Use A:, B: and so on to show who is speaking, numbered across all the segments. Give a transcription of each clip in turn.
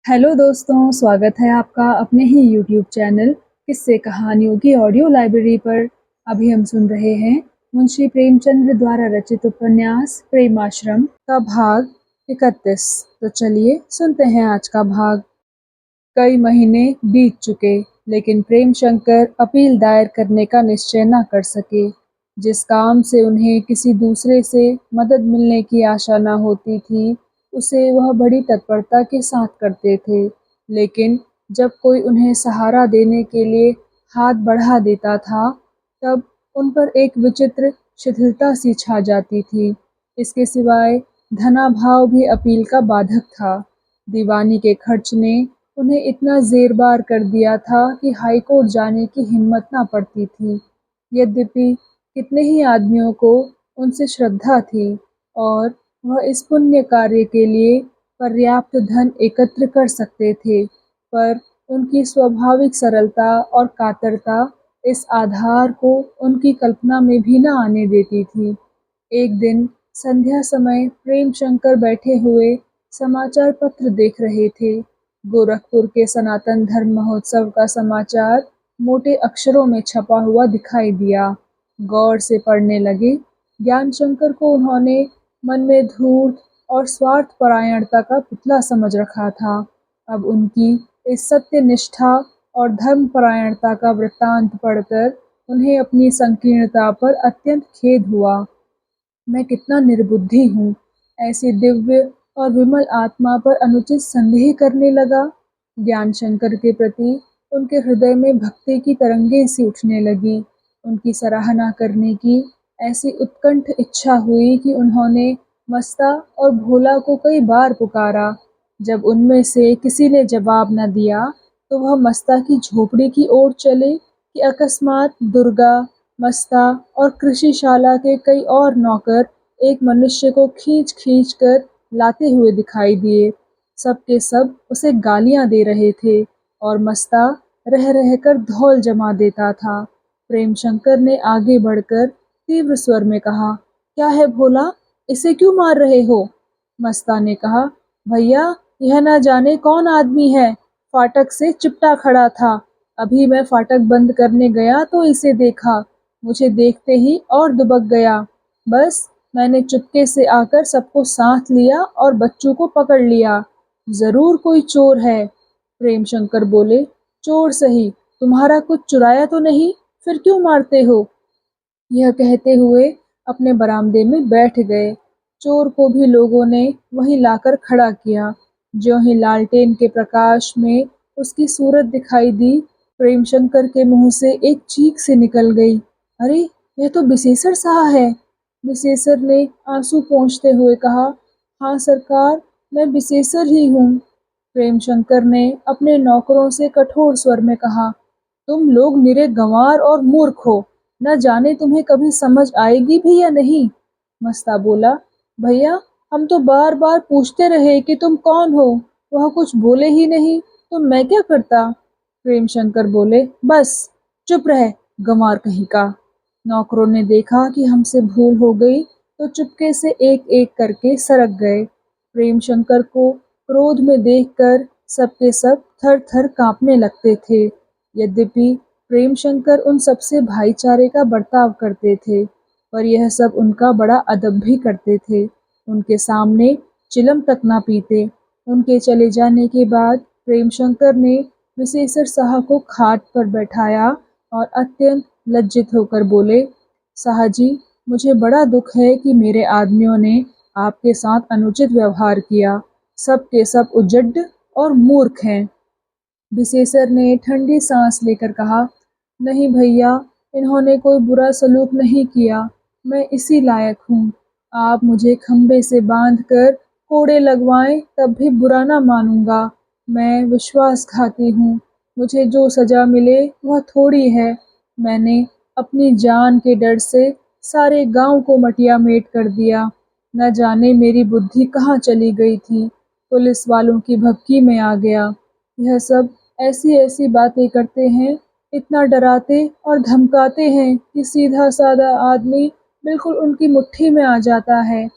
A: Hello दोस्तों, स्वागत है आपका अपने ही यूट्यूब चैनल किस्से कहानियों की ऑडियो लाइब्रेरी पर। अभी हम सुन रहे हैं मुंशी प्रेमचंद्र द्वारा रचित उपन्यास प्रेमाश्रम का भाग 31। तो चलिए सुनते हैं आज का भाग। कई महीने बीत चुके, लेकिन प्रेमशंकर अपील दायर करने का निश्चय न कर सके। जिस काम से उन्हें किसी दूसरे से मदद मिलने की आशा न होती थी, उसे वह बड़ी तत्परता के साथ करते थे। लेकिन जब कोई उन्हें सहारा देने के लिए हाथ बढ़ा देता था, तब उन पर एक विचित्र शिथिलता सी छा जाती थी। इसके सिवाय धनाभाव भी अपील का बाधक था। दीवानी के खर्च ने उन्हें इतना ज़ेरबार कर दिया था कि हाईकोर्ट जाने की हिम्मत न पड़ती थी। यद्यपि कितने ही आदमियों को उनसे श्रद्धा थी और वह इस पुण्य कार्य के लिए पर्याप्त धन एकत्र कर सकते थे, पर उनकी स्वाभाविक सरलता और कातरता इस आधार को उनकी कल्पना में भी न आने देती थी। एक दिन संध्या समय प्रेमशंकर बैठे हुए समाचार पत्र देख रहे थे। गोरखपुर के सनातन धर्म महोत्सव का समाचार मोटे अक्षरों में छपा हुआ दिखाई दिया। गौर से पढ़ने लगे। ज्ञानशंकर को उन्होंने मन में धूर्त और स्वार्थ परायणता का पुतला समझ रखा था। अब उनकी इस सत्य निष्ठा और धर्म परायणता का वृत्तांत पढ़कर उन्हें अपनी संकीर्णता पर अत्यंत खेद हुआ। मैं कितना निर्बुद्धि हूँ, ऐसी दिव्य और विमल आत्मा पर अनुचित संदेह करने लगा। ज्ञानशंकर के प्रति उनके हृदय में भक्ति की तरंगें सी उठने लगी। उनकी सराहना करने की ऐसी उत्कंठ इच्छा हुई कि उन्होंने मस्ता और भोला को कई बार पुकारा। जब उनमें से किसी ने जवाब न दिया, तो वह मस्ता की झोपड़ी की ओर चले कि अकस्मात दुर्गा, मस्ता और कृषिशाला के कई और नौकर एक मनुष्य को खींच-खींच कर लाते हुए दिखाई दिए। सब के सब उसे गालियां दे रहे थे और मस्ता रह कर धौल जमा देता था। प्रेमशंकर ने आगे बढ़कर तीव्र स्वर में कहा, क्या है भोला, इसे क्यों मार रहे हो? मस्ता ने कहा, भैया, यह न जाने कौन आदमी है, फाटक से चिपटा खड़ा था। अभी मैं फाटक बंद करने गया तो इसे देखा। मुझे देखते ही और दुबक गया। बस मैंने चुपके से आकर सबको साथ लिया और बच्चों को पकड़ लिया। जरूर कोई चोर है। प्रेमशंकर बोले, चोर सही, तुम्हारा कुछ चुराया तो नहीं, फिर क्यों मारते हो? यह कहते हुए अपने बरामदे में बैठ गए। चोर को भी लोगों ने वहीं लाकर खड़ा किया। ज्यों ही लालटेन के प्रकाश में उसकी सूरत दिखाई दी, प्रेमशंकर के मुंह से एक चीख से निकल गई, अरे, यह तो विशेषर साहा है। विशेषर ने आंसू पोंछते हुए कहा, हाँ सरकार, मैं विशेषर ही हूँ। प्रेमशंकर ने अपने नौकरों से कठोर स्वर में कहा, तुम लोग निरे गंवार और मूर्ख हो, न जाने तुम्हें कभी समझ आएगी भी या नहीं। मस्ता बोला, भैया, हम तो बार बार पूछते रहे कि तुम कौन हो, वह कुछ बोले ही नहीं, तो मैं क्या करता? प्रेमशंकर बोले, बस चुप रह, गंवार कहीं का। नौकरों ने देखा कि हमसे भूल हो गई, तो चुपके से एक एक करके सरक गए। प्रेमशंकर को क्रोध में देखकर सबके सब थर थर कांपने लगते थे। यद्यपि प्रेमशंकर उन सबसे भाईचारे का बर्ताव करते थे, पर यह सब उनका बड़ा अदब भी करते थे। उनके सामने चिलम तक ना पीते। उनके चले जाने के बाद प्रेमशंकर ने विशेषर साहा को खाट पर बैठाया और अत्यंत लज्जित होकर बोले, साहाजी, मुझे बड़ा दुख है कि मेरे आदमियों ने आपके साथ अनुचित व्यवहार किया। सब के सब उजड्ड और मूर्ख हैं। विशेषर ने ठंडी सांस लेकर कहा, नहीं भैया, इन्होंने कोई बुरा सलूक नहीं किया। मैं इसी लायक हूँ। आप मुझे खंबे से बांधकर कोड़े लगवाएं तब भी बुरा ना मानूंगा। मैं विश्वासघाती हूँ। मुझे जो सजा मिले वह थोड़ी है। मैंने अपनी जान के डर से सारे गांव को मटिया मेट कर दिया। न जाने मेरी बुद्धि कहाँ चली गई थी। पुलिस वालों की भपकी में आ गया। यह सब ऐसी ऐसी बातें करते हैं, इतना डराते और धमकाते हैं कि सीधा साधा आदमी बिल्कुल उनकी मुट्ठी में आ जाता है।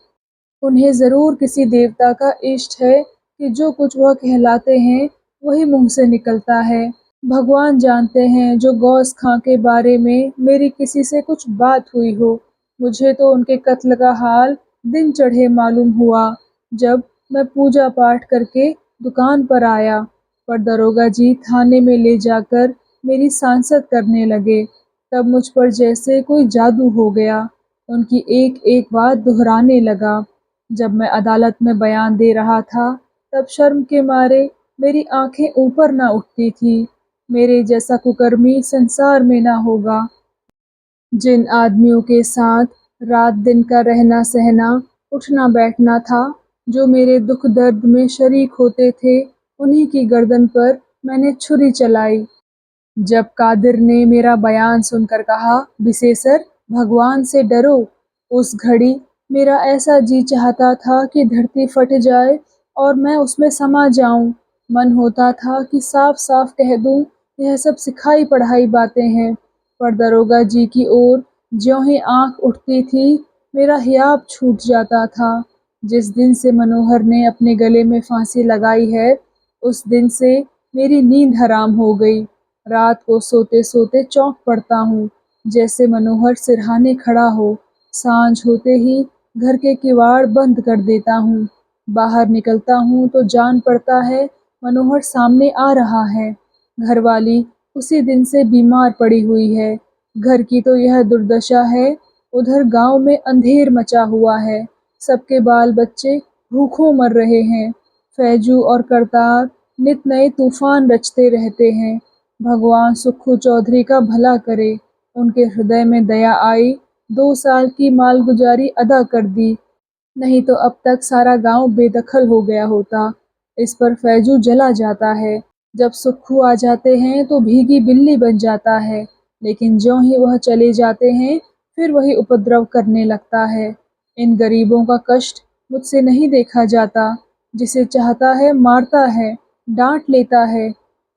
A: उन्हें जरूर किसी देवता का इष्ट है कि जो कुछ वह कहलाते हैं वही मुंह से निकलता है। भगवान जानते हैं जो गौस खां के बारे में मेरी किसी से कुछ बात हुई हो। मुझे तो उनके कत्ल का हाल दिन चढ़े मालूम हुआ जब मैं पूजा पाठ करके दुकान पर आया, पर दरोगा जी थाने में ले जाकर मेरी सांसत करने लगे। तब मुझ पर जैसे कोई जादू हो गया। उनकी एक एक बात दोहराने लगा। जब मैं अदालत में बयान दे रहा था तब शर्म के मारे मेरी आंखें ऊपर ना उठती थी। मेरे जैसा कुकर्मी संसार में ना होगा। जिन आदमियों के साथ रात दिन का रहना सहना उठना बैठना था, जो मेरे दुख दर्द में शरीक होते थे, उन्हीं की गर्दन पर मैंने छुरी चलाई। जब कादिर ने मेरा बयान सुनकर कहा, विशेषर भगवान से डरो, उस घड़ी मेरा ऐसा जी चाहता था कि धरती फट जाए और मैं उसमें समा जाऊं। मन होता था कि साफ साफ कह दूं, यह सब सिखाई पढ़ाई बातें हैं। पर दरोगा जी की ओर ज्यों ही आंख उठती थी, मेरा हियाब छूट जाता था। जिस दिन से मनोहर ने अपने गले में फांसी लगाई है, उस दिन से मेरी नींद हराम हो गई। रात को सोते सोते चौंक पड़ता हूँ, जैसे मनोहर सिरहाने खड़ा हो। सांझ होते ही घर के किवाड़ बंद कर देता हूँ। बाहर निकलता हूँ तो जान पड़ता है मनोहर सामने आ रहा है। घरवाली उसी दिन से बीमार पड़ी हुई है। घर की तो यह दुर्दशा है, उधर गांव में अंधेर मचा हुआ है। सबके बाल बच्चे भूखों मर रहे हैं। फैजू और करतार नित नए तूफान रचते रहते हैं। भगवान सुक्खू चौधरी का भला करे। उनके हृदय में दया आई, 2 साल की मालगुजारी अदा कर दी, नहीं तो अब तक सारा गांव बेदखल हो गया होता। इस पर फैजू जला जाता है। जब सुक्खू आ जाते हैं तो भीगी बिल्ली बन जाता है, लेकिन ज्यों ही वह चले जाते हैं फिर वही उपद्रव करने लगता है। इन गरीबों का कष्ट मुझसे नहीं देखा जाता। जिसे चाहता है मारता है, डांट लेता है।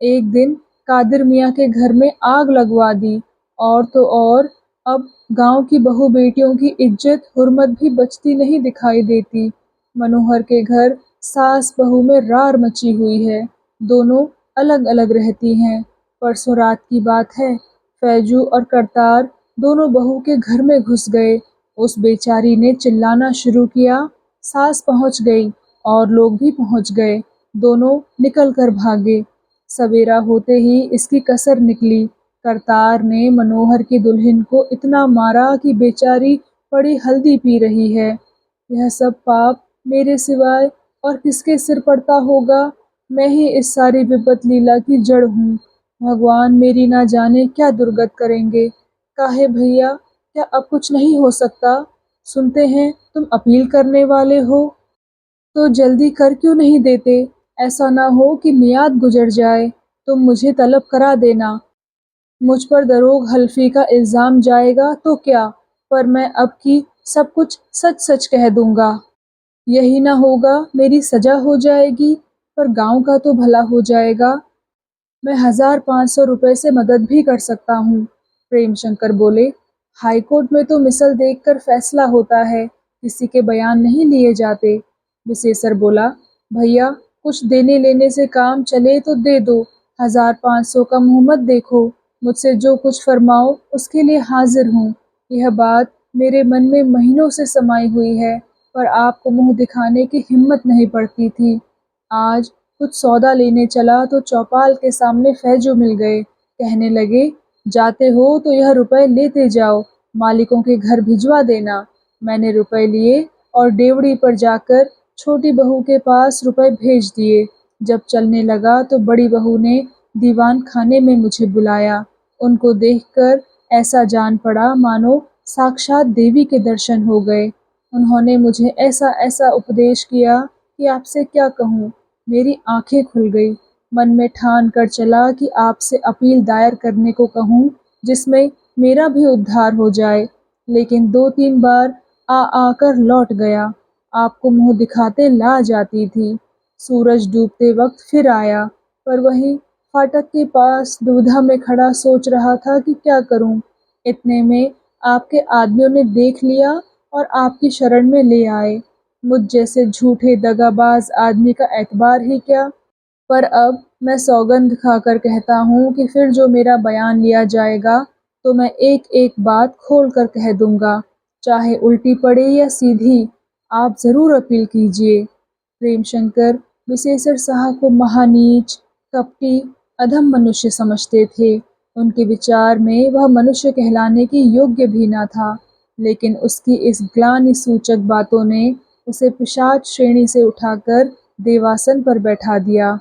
A: एक दिन कादिर मियाँ के घर में आग लगवा दी, और तो और अब गांव की बहू बेटियों की इज्जत हुर्मत भी बचती नहीं दिखाई देती। मनोहर के घर सास बहू में रार मची हुई है। दोनों अलग अलग रहती हैं। परसों रात की बात है, फैजू और करतार दोनों बहू के घर में घुस गए। उस बेचारी ने चिल्लाना शुरू किया। सास पहुंच गई और लोग भी पहुंच गए। दोनों निकल कर भागे। सवेरा होते ही इसकी कसर निकली। करतार ने मनोहर की दुल्हन को इतना मारा कि बेचारी पड़ी हल्दी पी रही है। यह सब पाप मेरे सिवाय और किसके सिर पड़ता होगा। मैं ही इस सारी विपत लीला की जड़ हूँ। भगवान मेरी ना जाने क्या दुर्गत करेंगे। काहे भैया, क्या अब कुछ नहीं हो सकता? सुनते हैं तुम अपील करने वाले हो, तो जल्दी कर क्यों नहीं देते? ऐसा ना हो कि मियाद गुजर जाए। तुम मुझे तलब करा देना। मुझ पर दरोग हल्फी का इल्ज़ाम जाएगा तो क्या, पर मैं अब की सब कुछ सच सच कह दूंगा। यही ना होगा मेरी सजा हो जाएगी, पर गांव का तो भला हो जाएगा। मैं 1500 रुपए से मदद भी कर सकता हूँ। प्रेम शंकर बोले, हाई कोर्ट में तो मिसल देखकर फैसला होता है, किसी के बयान नहीं लिए जाते। विशेषर बोला, भैया कुछ देने लेने से काम चले तो दे दो, 1500 का मुंह मत देखो। मुझसे जो कुछ फरमाओ उसके लिए हाजिर हूँ। यह बात मेरे मन में महीनों से समाई हुई है, पर आपको मुंह दिखाने की हिम्मत नहीं पड़ती थी। आज कुछ सौदा लेने चला तो चौपाल के सामने फैजू मिल गए। कहने लगे, जाते हो तो यह रुपए लेते जाओ, मालिकों के घर भिजवा देना। मैंने रुपए लिए और डेवड़ी पर जाकर छोटी बहू के पास रुपए भेज दिए। जब चलने लगा तो बड़ी बहू ने दीवान खाने में मुझे बुलाया। उनको देखकर ऐसा जान पड़ा मानो साक्षात देवी के दर्शन हो गए। उन्होंने मुझे ऐसा ऐसा उपदेश किया कि आपसे क्या कहूँ। मेरी आंखें खुल गई। मन में ठान कर चला कि आपसे अपील दायर करने को कहूँ, जिसमें मेरा भी उद्धार हो जाए। लेकिन 2-3 बार आ आकर लौट गया। आपको मुंह दिखाते ला जाती थी। सूरज डूबते वक्त फिर आया, पर वहीं फाटक के पास दुविधा में खड़ा सोच रहा था कि क्या करूं। इतने में आपके आदमियों ने देख लिया और आपकी शरण में ले आए। मुझ जैसे झूठे दगाबाज आदमी का एतबार ही क्या। पर अब मैं सौगंध खाकर कहता हूँ कि फिर जो मेरा बयान लिया जाएगा तो मैं एक एक बात खोल कर कह दूंगा, चाहे उल्टी पड़े या सीधी। आप ज़रूर अपील कीजिए। प्रेमशंकर विशेषर साहब को महानीच, कपटी, अधम मनुष्य समझते थे। उनके विचार में वह मनुष्य कहलाने के योग्य भी न था, लेकिन उसकी इस ग्लानि सूचक बातों ने उसे पिशाच श्रेणी से उठाकर देवासन पर बैठा दिया।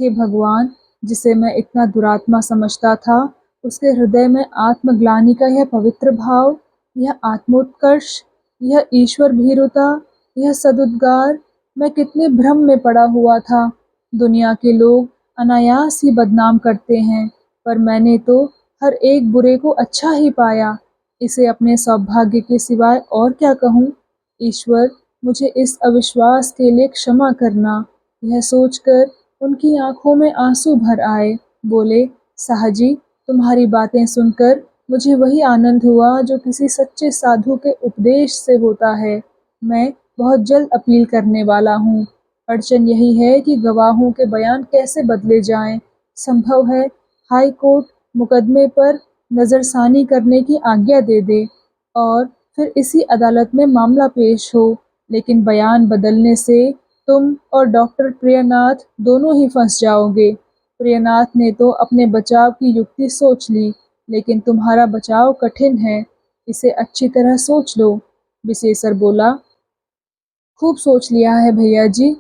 A: हे भगवान! जिसे मैं इतना दुरात्मा समझता था, उसके हृदय में आत्मग्लानि का यह पवित्र भाव, यह आत्मोत्कर्ष, यह ईश्वर भीरुता, यह सदुद्गार। मैं कितने भ्रम में पड़ा हुआ था। दुनिया के लोग अनायास ही बदनाम करते हैं, पर मैंने तो हर एक बुरे को अच्छा ही पाया। इसे अपने सौभाग्य के सिवाय और क्या कहूँ। ईश्वर, मुझे इस अविश्वास के लिए क्षमा करना। यह सोचकर उनकी आंखों में आंसू भर आए। बोले, साहजी, तुम्हारी बातें सुनकर मुझे वही आनंद हुआ जो किसी सच्चे साधु के उपदेश से होता है। मैं बहुत जल्द अपील करने वाला हूँ। अड़चन यही है कि गवाहों के बयान कैसे बदले जाएं। संभव है हाई कोर्ट मुकदमे पर नज़रसानी करने की आज्ञा दे दे और फिर इसी अदालत में मामला पेश हो, लेकिन बयान बदलने से तुम और डॉक्टर प्रियनाथ दोनों ही फंस जाओगे। प्रियनाथ ने तो अपने बचाव की युक्ति सोच ली, लेकिन तुम्हारा बचाव कठिन है। इसे अच्छी तरह सोच लो। विशेषर बोला, खूब सोच लिया है भैया जी।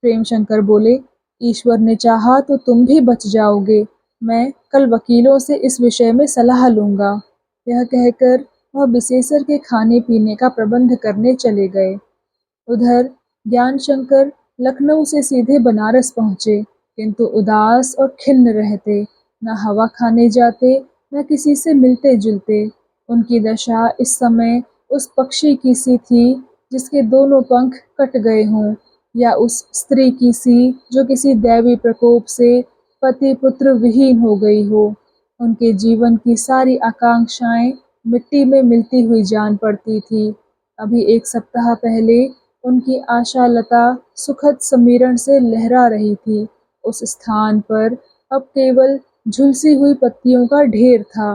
A: प्रेमशंकर बोले, ईश्वर ने चाहा तो तुम भी बच जाओगे। मैं कल वकीलों से इस विषय में सलाह लूँगा। यह कहकर वह विशेषर के खाने पीने का प्रबंध करने चले गए। उधर ज्ञानशंकर लखनऊ से सीधे बनारस पहुँचे, किंतु उदास और खिन्न रहते। न हवा खाने जाते, न किसी से मिलते जुलते। उनकी दशा इस समय उस पक्षी की सी थी जिसके दोनों पंख कट गए हों, या उस स्त्री की सी जो किसी दैवी प्रकोप से पति पुत्र विहीन हो गई हो। उनके जीवन की सारी आकांक्षाएं मिट्टी में मिलती हुई जान पड़ती थी। अभी एक सप्ताह पहले उनकी आशालता सुखद समीरण से लहरा रही थी। उस स्थान पर अब केवल झुलसी हुई पत्तियों का ढेर था।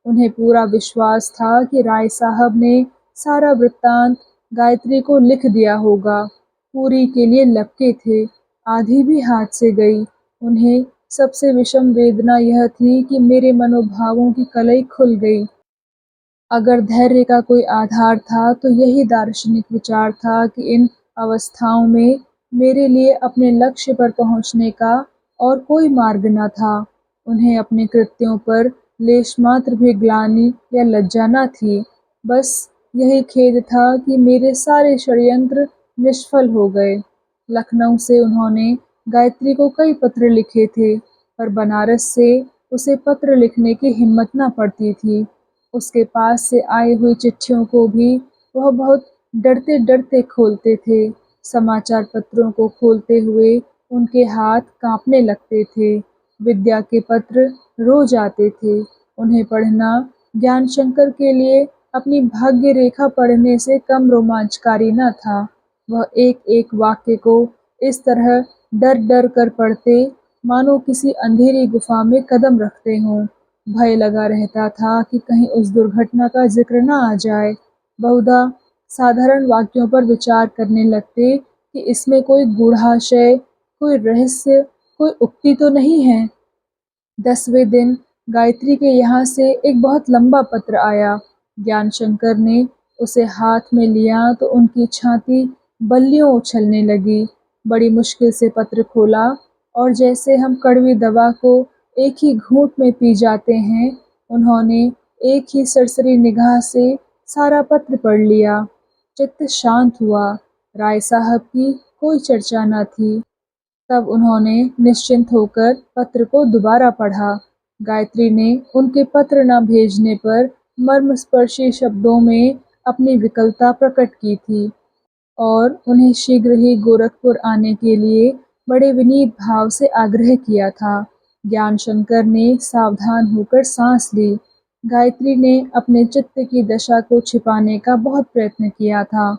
A: उन्हें पूरा विश्वास था कि राय साहब ने सारा वृत्तांत गायत्री को लिख दिया होगा। पूरी के लिए लपके थे, आधी भी हाथ से गई। उन्हें सबसे विषम वेदना यह थी कि मेरे मनोभावों की कलई खुल गई। अगर धैर्य का कोई आधार था तो यही दार्शनिक विचार था कि इन अवस्थाओं में मेरे लिए अपने लक्ष्य पर पहुंचने का और कोई मार्ग न था। उन्हें अपने कृत्यों पर लेशमात्र भी ग्लानि या लज्जा न थी। बस यही खेद था कि मेरे सारे षड्यंत्र निष्फल हो गए। लखनऊ से उन्होंने गायत्री को कई पत्र लिखे थे, पर बनारस से उसे पत्र लिखने की हिम्मत न पड़ती थी। उसके पास से आई हुई चिट्ठियों को भी वह बहुत डरते डरते खोलते थे। समाचार पत्रों को खोलते हुए उनके हाथ कांपने लगते थे। विद्या के पत्र रोज आते थे। उन्हें पढ़ना ज्ञानशंकर के लिए अपनी भाग्य रेखा पढ़ने से कम रोमांचकारी न था। वह एक एक वाक्य को इस तरह डर डर कर पढ़ते मानो किसी अंधेरी गुफा में कदम रखते हों। भय लगा रहता था कि कहीं उस दुर्घटना का जिक्र न आ जाए। बहुधा साधारण वाक्यों पर विचार करने लगते कि इसमें कोई गूढ़ाशय, कोई रहस्य, कोई उक्ति तो नहीं है। 10वें दिन गायत्री के यहाँ से एक बहुत लंबा पत्र आया। ज्ञानशंकर ने उसे हाथ में लिया तो उनकी छाती बल्लियों उछलने लगी। बड़ी मुश्किल से पत्र खोला और जैसे हम कड़वी दवा को एक ही घूंट में पी जाते हैं, उन्होंने एक ही सरसरी निगाह से सारा पत्र पढ़ लिया। चित्त शांत हुआ। राय साहब की कोई चर्चा न थी। तब उन्होंने निश्चिंत होकर पत्र को दोबारा पढ़ा। गायत्री ने उनके पत्र न भेजने पर मर्मस्पर्शी शब्दों में अपनी विकलता प्रकट की थी और उन्हें शीघ्र ही गोरखपुर आने के लिए बड़े विनीत भाव से आग्रह किया था। ज्ञानशंकर ने सावधान होकर सांस ली। गायत्री ने अपने चित्त की दशा को छिपाने का बहुत प्रयत्न किया था,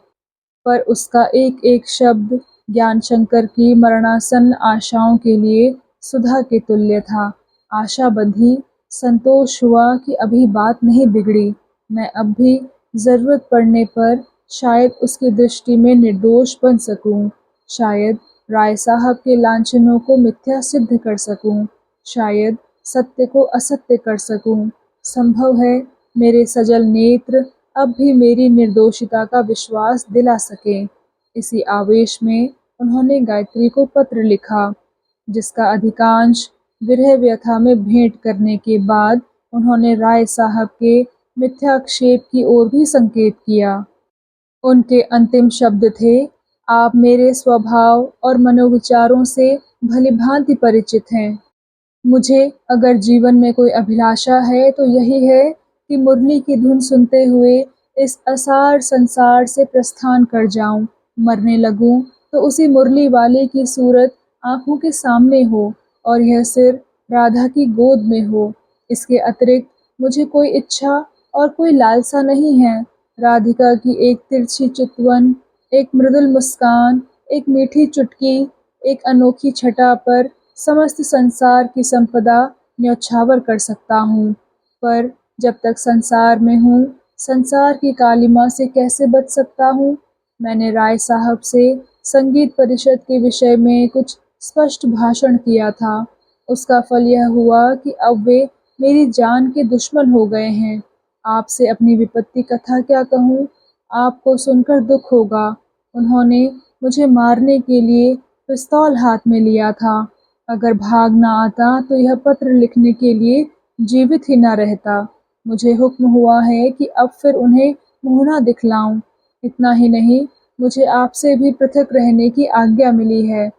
A: पर उसका एक एक शब्द ज्ञान शंकर की मरणासन्न आशाओं के लिए सुधा के तुल्य था। आशा बंधी, संतोष हुआ कि अभी बात नहीं बिगड़ी। मैं अब भी ज़रूरत पड़ने पर शायद उसकी दृष्टि में निर्दोष बन सकूं। शायद राय साहब के लांछनों को मिथ्या सिद्ध कर सकूं। शायद सत्य को असत्य कर सकूं। संभव है मेरे सजल नेत्र अब भी मेरी निर्दोषिता का विश्वास दिला सकें। इसी आवेश में उन्होंने गायत्री को पत्र लिखा, जिसका अधिकांश विरह व्यथा में भेंट करने के बाद उन्होंने राय साहब के मिथ्याक्षेप की ओर भी संकेत किया। उनके अंतिम शब्द थे, आप मेरे स्वभाव और मनोविचारों से भलीभांति परिचित हैं। मुझे अगर जीवन में कोई अभिलाषा है तो यही है कि मुरली की धुन सुनते हुए इस असार संसार से प्रस्थान कर जाऊं। मरने लगूं तो उसी मुरली वाले की सूरत आंखों के सामने हो और यह सिर राधा की गोद में हो। इसके अतिरिक्त मुझे कोई इच्छा और कोई लालसा नहीं है। राधिका की एक तिरछी चितवन, एक मृदुल मुस्कान, एक मीठी चुटकी, एक अनोखी छटा पर समस्त संसार की संपदा न्यौछावर कर सकता हूँ। पर जब तक संसार में हूँ, संसार की कालिमा से कैसे बच सकता हूँ? मैंने राय साहब से संगीत परिषद के विषय में कुछ स्पष्ट भाषण किया था। उसका फल यह हुआ कि अब वे मेरी जान के दुश्मन हो गए हैं। आपसे अपनी विपत्ति कथा क्या कहूँ? आपको सुनकर दुख होगा। उन्होंने मुझे मारने के लिए पिस्तौल हाथ में लिया था। अगर भाग ना आता तो यह पत्र लिखने के लिए जीवित ही न रहता। मुझे हुक्म हुआ है कि अब फिर उन्हें मुँह न दिखलाऊं। इतना ही नहीं, मुझे आपसे भी पृथक रहने की आज्ञा मिली है।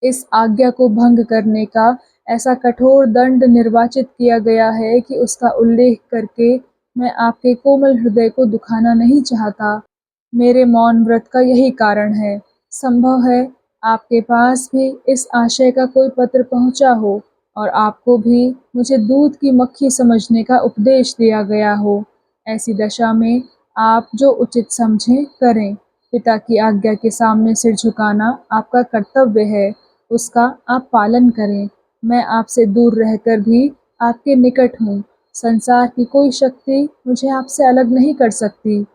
A: इस आज्ञा को भंग करने का ऐसा कठोर दंड निर्वाचित किया गया है कि उसका उल्लेख करके मैं आपके कोमल हृदय को दुखाना नहीं चाहता। मेरे मौन व्रत का यही कारण है। संभव है आपके पास भी इस आशय का कोई पत्र पहुंचा हो और आपको भी मुझे दूध की मक्खी समझने का उपदेश दिया गया हो। ऐसी दशा में आप जो उचित समझें करें। पिता की आज्ञा के सामने सिर झुकाना आपका कर्तव्य है। उसका आप पालन करें। मैं आपसे दूर रहकर भी आपके निकट हूँ। संसार की कोई शक्ति मुझे आपसे अलग नहीं कर सकती।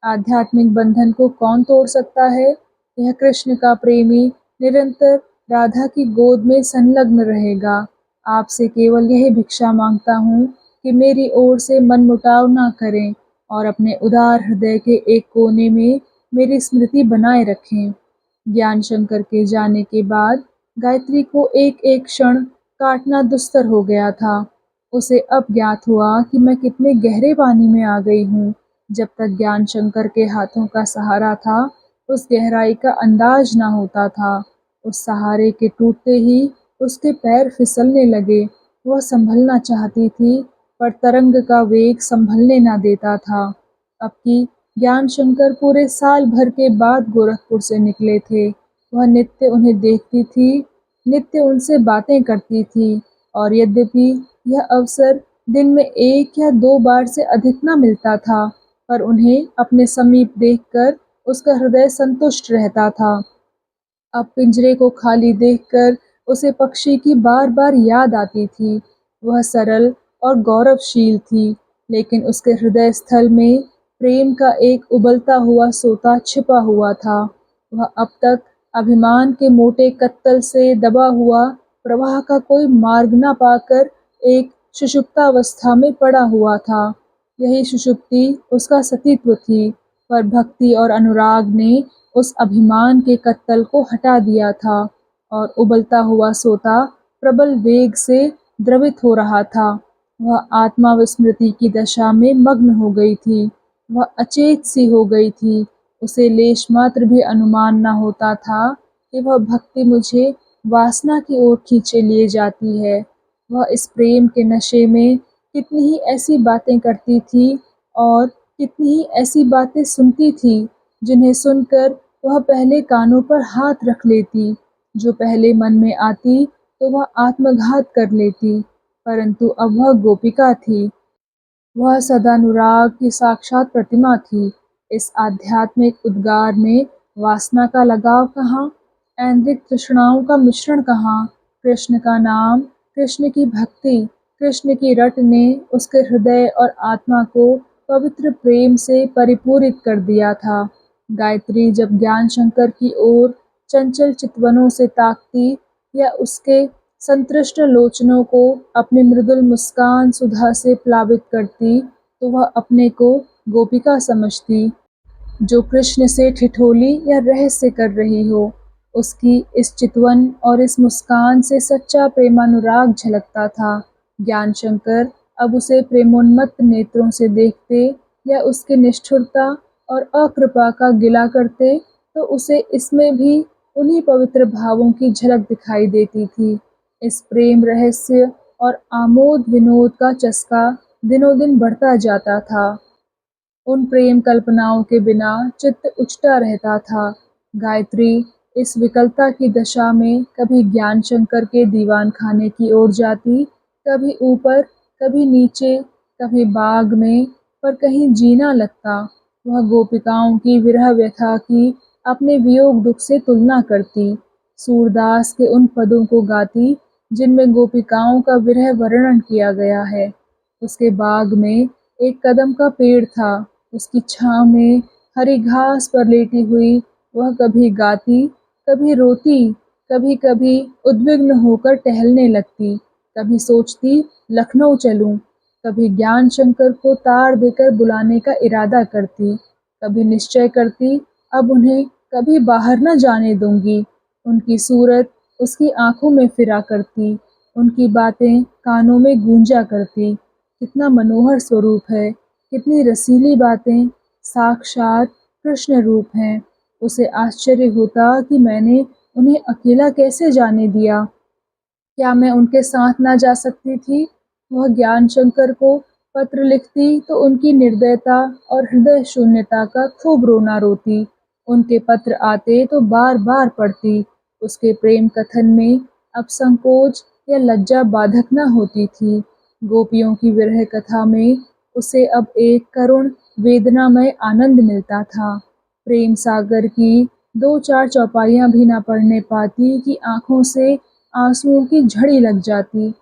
A: आध्यात्मिक बंधन को कौन तोड़ सकता है? यह कृष्ण का प्रेमी निरंतर राधा की गोद में संलग्न रहेगा। आपसे केवल यही भिक्षा मांगता हूँ कि मेरी ओर से मनमुटाव ना करें और अपने उदार हृदय के एक कोने में मेरी स्मृति बनाए रखें। ज्ञान शंकर के जाने के बाद गायत्री को एक एक क्षण काटना दुस्तर हो गया था। उसे अब ज्ञात हुआ कि मैं कितने गहरे पानी में आ गई हूँ। जब तक ज्ञान शंकर के हाथों का सहारा था, उस गहराई का अंदाज न होता था। उस सहारे के टूटते ही उसके पैर फिसलने लगे। वह संभलना चाहती थी, पर तरंग का वेग संभलने न देता था। अब की ज्ञान शंकर पूरे साल भर के बाद गोरखपुर से निकले थे। वह नित्य उन्हें देखती थी, नित्य उनसे बातें करती थी और यद्यपि यह अवसर दिन में 1 या 2 बार से अधिक न मिलता था, पर उन्हें अपने समीप देखकर उसका हृदय संतुष्ट रहता था। अब पिंजरे को खाली देखकर उसे पक्षी की बार-बार याद आती थी। वह सरल और गौरवशील थी, लेकिन उसके हृदय स्थल में प्रेम का एक उबलता हुआ सोता छिपा हुआ था। वह अब तक अभिमान के मोटे कत्तल से दबा हुआ प्रवाह का कोई मार्ग न पाकर एक सुषुप्तावस्था में पड़ा हुआ था। यही सुषुप्ति उसका सतीत्व थी, पर भक्ति और अनुराग ने उस अभिमान के कत्तल को हटा दिया था और उबलता हुआ सोता प्रबल वेग से द्रवित हो रहा था। वह आत्मा विस्मृति की दशा में मग्न हो गई थी। वह अचेत सी हो गई थी। उसे लेश मात्र भी अनुमान न होता था कि वह भक्ति मुझे वासना की ओर खींचे लिए जाती है। वह इस प्रेम के नशे में कितनी ही ऐसी बातें करती थी और कितनी ही ऐसी बातें सुनती थी, जिन्हें सुनकर वह पहले कानों पर हाथ रख लेती। जो पहले मन में आती तो वह आत्मघात कर लेती। परंतु अब वह गोपिका थी। वह सदानुराग की साक्षात प्रतिमा थी। इस आध्यात्मिक उद्गार में वासना का लगाव कहाँ, ऐन्द्रिक तृष्णाओं का मिश्रण कहाँ। कृष्ण का नाम, कृष्ण की भक्ति, कृष्ण की रट ने उसके हृदय और आत्मा को पवित्र प्रेम से परिपूरित कर दिया था। गायत्री जब ज्ञान शंकर की ओर चंचल चितवनों से ताकती या उसके संतृष्ट लोचनों को अपनी मृदुल मुस्कान सुधा से प्लावित करती, तो वह अपने को गोपिका समझती, जो कृष्ण से ठिठोली या रहस्य कर रही हो। उसकी इस चितवन और इस मुस्कान से सच्चा प्रेमानुराग झलकता था। ज्ञान शंकर अब उसे प्रेमोन्मत्त नेत्रों से देखते या उसकी निष्ठुरता और अकृपा का गिला करते, तो उसे इसमें भी उन्हीं पवित्र भावों की झलक दिखाई देती थी। इस प्रेम रहस्य और आमोद विनोद का चस्का दिनों दिन बढ़ता जाता था। उन प्रेम कल्पनाओं के बिना चित्त उचटा रहता था। गायत्री इस विकलता की दशा में कभी ज्ञान शंकर के दीवान खाने की ओर जाती, कभी ऊपर, कभी नीचे, कभी बाग में, पर कहीं जीना लगता। वह गोपिकाओं की विरह व्यथा की अपने वियोग दुख से तुलना करती, सूरदास के उन पदों को गाती जिनमें गोपिकाओं का विरह वर्णन किया गया है। उसके बाग में एक कदम का पेड़ था, उसकी छाँव में हरी घास पर लेटी हुई वह कभी गाती, कभी रोती, कभी-कभी उद्विग्न होकर टहलने लगती, कभी सोचती लखनऊ चलूं, कभी ज्ञान शंकर को तार देकर बुलाने का इरादा करती, कभी निश्चय करती अब उन्हें कभी बाहर न जाने दूंगी। उनकी सूरत उसकी आंखों में फिरा करती, उनकी बातें कानों में गूंजा करती। कितना मनोहर स्वरूप है, कितनी रसीली बातें, साक्षात कृष्ण रूप हैं। उसे आश्चर्य होता कि मैंने उन्हें अकेला कैसे जाने दिया। क्या मैं उनके साथ ना जा सकती थी? वह ज्ञान शंकर को पत्र लिखती तो उनकी निर्दयता और हृदय शून्यता का खूब रोना रोती। उनके पत्र आते तो बार-बार पढ़ती। उसके प्रेम कथन में अब संकोच या लज्जा बाधक न होती थी। गोपियों की विरह कथा में उसे अब एक करुण वेदनामय आनंद मिलता था। प्रेम सागर की 2-4 चौपाइयाँ भी ना पढ़ने पाती कि आँखों से आंसुओं की झड़ी लग जाती।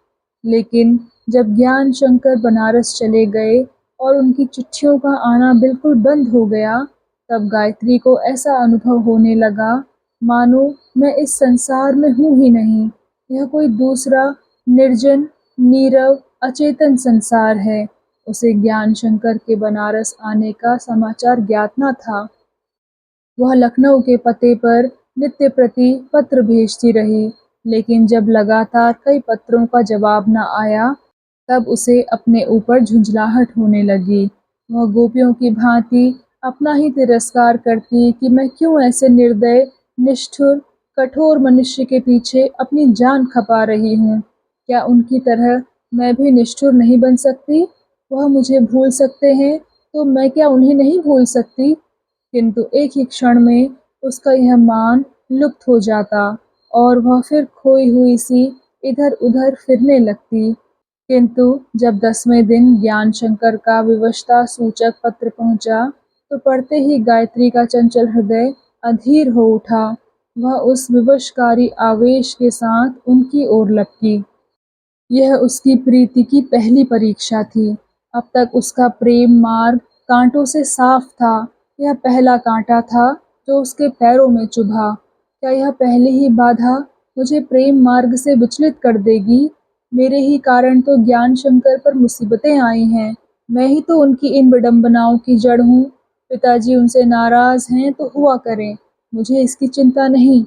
A: लेकिन जब ज्ञान शंकर बनारस चले गए और उनकी चिट्ठियों का आना बिल्कुल बंद हो गया, तब गायत्री को ऐसा अनुभव होने लगा मानो मैं इस संसार में हूँ ही नहीं। यह कोई दूसरा निर्जन, नीरव, अचेतन संसार है। उसे ज्ञान शंकर के बनारस आने का समाचार ज्ञात न था। वह लखनऊ के पते पर नित्य प्रति पत्र भेजती रही, लेकिन जब लगातार कई पत्रों का जवाब न आया, तब उसे अपने ऊपर झुंझलाहट होने लगी। वह गोपियों की भांति अपना ही तिरस्कार करती कि मैं क्यों ऐसे निर्दय, निष्ठुर, कठोर मनुष्य के पीछे अपनी जान खपा रही हूँ। क्या उनकी तरह मैं भी निष्ठुर नहीं बन सकती? वह मुझे भूल सकते हैं, तो मैं क्या उन्हें नहीं भूल सकती? किंतु एक ही क्षण में उसका यह मान लुप्त हो जाता और वह फिर खोई हुई सी इधर-उधर फिरने लगती। किंतु जब 10वें दिन ज्ञान शंकर का विवशता सूचक पत्र पहुंचा, तो पढ़ते ही गायत्री का चंचल हृदय अधीर हो उठा। वह उस विवशकारी आवेश के साथ उनकी ओर लपकी। यह उसकी प्रीति की पहली परीक्षा थी। अब तक उसका प्रेम मार्ग कांटों से साफ था। यह पहला कांटा था जो उसके पैरों में चुभा। क्या यह पहली ही बाधा मुझे प्रेम मार्ग से विचलित कर देगी? मेरे ही कारण तो ज्ञान शंकर पर मुसीबतें आई हैं। मैं ही तो उनकी इन विडंबनाओं की जड़ हूँ। पिताजी उनसे नाराज हैं तो हुआ करें, मुझे इसकी चिंता नहीं।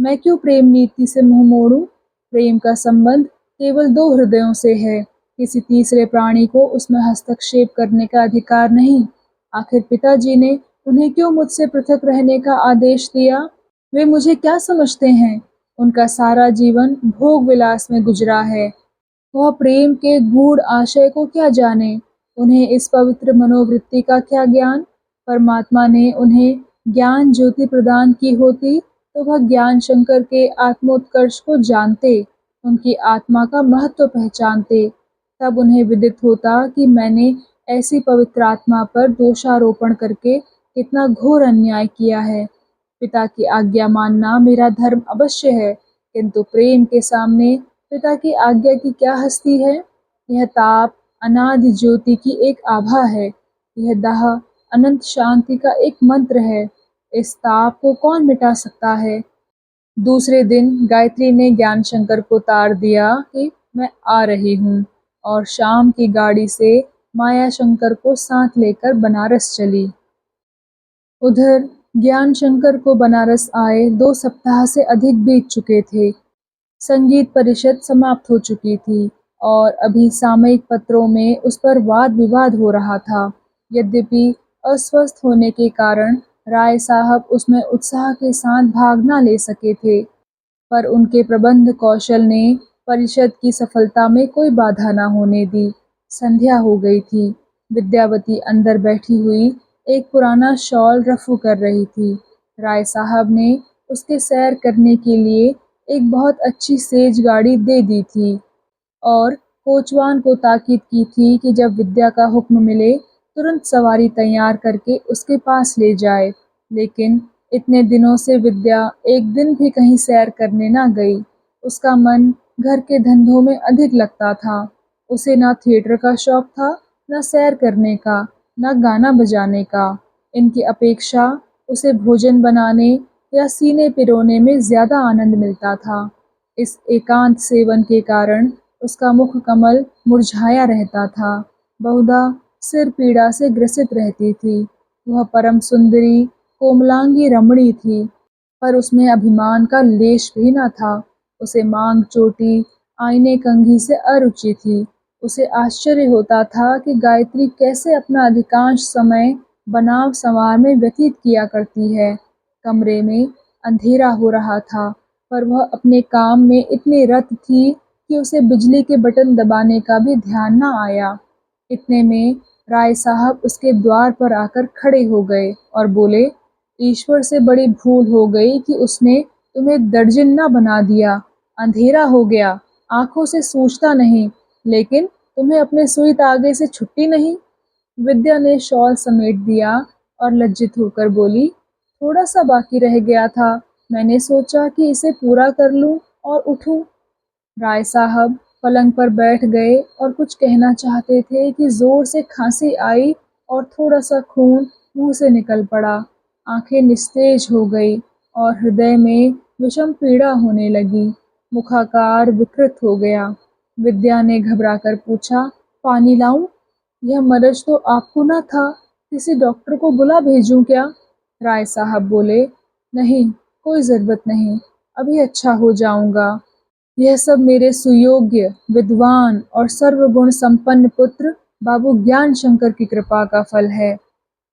A: मैं क्यों प्रेम नीति से मुंह मोड़ूं? प्रेम का संबंध केवल 2 हृदयों से है। किसी तीसरे प्राणी को उसमें हस्तक्षेप करने का अधिकार नहीं। आखिर पिताजी ने उन्हें क्यों मुझसे पृथक रहने का आदेश दिया? वे मुझे क्या समझते हैं? उनका सारा जीवन भोग विलास में गुजरा है। वह प्रेम के गूढ़ आशय को क्या जाने? उन्हें इस पवित्र मनोवृत्ति का क्या ज्ञान? परमात्मा ने उन्हें ज्ञान ज्योति प्रदान की होती तो वह ज्ञान शंकर के आत्मोत्कर्ष को जानते, उनकी आत्मा का महत्व पहचानते। तब उन्हें विदित होता कि मैंने ऐसी पवित्र आत्मा पर दोषारोपण करके कितना घोर अन्याय किया है। पिता की आज्ञा मानना मेरा धर्म अवश्य है, किंतु प्रेम के सामने पिता की आज्ञा की क्या हस्ती है। यह ताप अनादि ज्योति की एक आभा है। यह दाह अनंत शांति का एक मंत्र है। इस ताप को कौन मिटा सकता है। दूसरे दिन गायत्री ने ज्ञान शंकर को तार दिया कि मैं आ रही हूँ, और शाम की गाड़ी से माया शंकर को साथ लेकर बनारस चली। उधर ज्ञान शंकर को बनारस आए 2 सप्ताह से अधिक बीत चुके थे। संगीत परिषद समाप्त हो चुकी थी और अभी सामयिक पत्रों में उस पर वाद विवाद हो रहा था। यद्यपि अस्वस्थ होने के कारण राय साहब उसमें उत्साह के साथ भाग न ले सके थे, पर उनके प्रबंध कौशल ने परिषद की सफलता में कोई बाधा न होने दी। संध्या हो गई थी। विद्यावती अंदर बैठी हुई एक पुराना शॉल रफू कर रही थी। राय साहब ने उसके सैर करने के लिए एक बहुत अच्छी सेज गाड़ी दे दी थी और कोचवान को ताकीद की थी कि जब विद्या का हुक्म मिले तुरंत सवारी तैयार करके उसके पास ले जाए। लेकिन इतने दिनों से विद्या एक दिन भी कहीं सैर करने न गई। उसका मन घर के धंधों में अधिक लगता था। उसे न थिएटर का शौक था, न सैर करने का, न गाना बजाने का। इनकी अपेक्षा उसे भोजन बनाने या सीने पिरोने में ज्यादा आनंद मिलता था। इस एकांत सेवन के कारण उसका मुख कमल मुरझाया रहता था। बहुधा सिर पीड़ा से ग्रसित रहती थी। वह परम सुंदरी कोमलांगी रमणी थी, पर उसमें अभिमान का लेश भी न था। उसे मांग चोटी आईने कंघी से अरुचि थी। उसे आश्चर्य होता था कि गायत्री कैसे अपना अधिकांश समय बनाव संवार में व्यतीत किया करती है। कमरे में अंधेरा हो रहा था, पर वह अपने काम में इतनी रत थी कि उसे बिजली के बटन दबाने का भी ध्यान न आया। इतने में राय साहब उसके द्वार पर आकर खड़े हो गए और बोले, ईश्वर से बड़ी भूल हो गई कि उसने तुम्हें दर्जन न बना दिया। अंधेरा हो गया, आंखों से सूझता नहीं, लेकिन तुम्हें अपने सुई तागे से छुट्टी नहीं। विद्या ने शॉल समेट दिया और लज्जित होकर बोली, थोड़ा सा बाकी रह गया था, मैंने सोचा कि इसे पूरा कर लूं और उठूं। राय साहब पलंग पर बैठ गए और कुछ कहना चाहते थे कि जोर से खांसी आई और थोड़ा सा खून मुंह से निकल पड़ा। आंखें निस्तेज हो गई और हृदय में विषम पीड़ा होने लगी। मुखाकार विकृत हो गया। विद्या ने घबराकर पूछा, पानी लाऊं? यह मरज तो आपको न था, किसी डॉक्टर को बुला भेजूं क्या? राय साहब बोले, नहीं, कोई जरूरत नहीं, अभी अच्छा हो जाऊंगा। यह सब मेरे सुयोग्य, विद्वान और सर्वगुण संपन्न पुत्र बाबू ज्ञान शंकर की कृपा का फल है।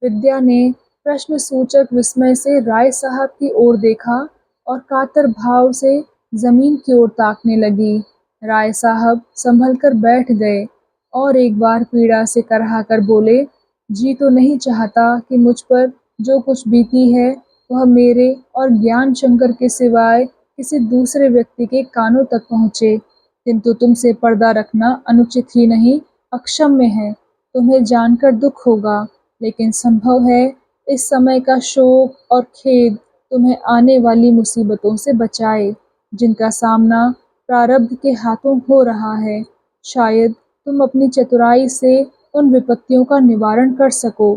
A: विद्या ने प्रश्न सूचक विस्मय से राय साहब की ओर देखा और कातर भाव से जमीन की ओर ताकने लगी। राय साहब संभल कर बैठ गए और एक बार पीड़ा से कराह कर बोले, जी तो नहीं चाहता कि मुझ पर जो कुछ बीती है वह मेरे और ज्ञान शंकर के सिवाय किसी दूसरे व्यक्ति के कानों तक पहुँचे, किंतु तुमसे पर्दा रखना अनुचित ही नहीं, अक्षम्य है। तुम्हें जानकर दुख होगा, लेकिन संभव है इस समय का शोक और खेद तुम्हें आने वाली मुसीबतों से बचाए, जिनका सामना प्रारब्ध के हाथों हो रहा है। शायद तुम अपनी चतुराई से उन विपत्तियों का निवारण कर सको।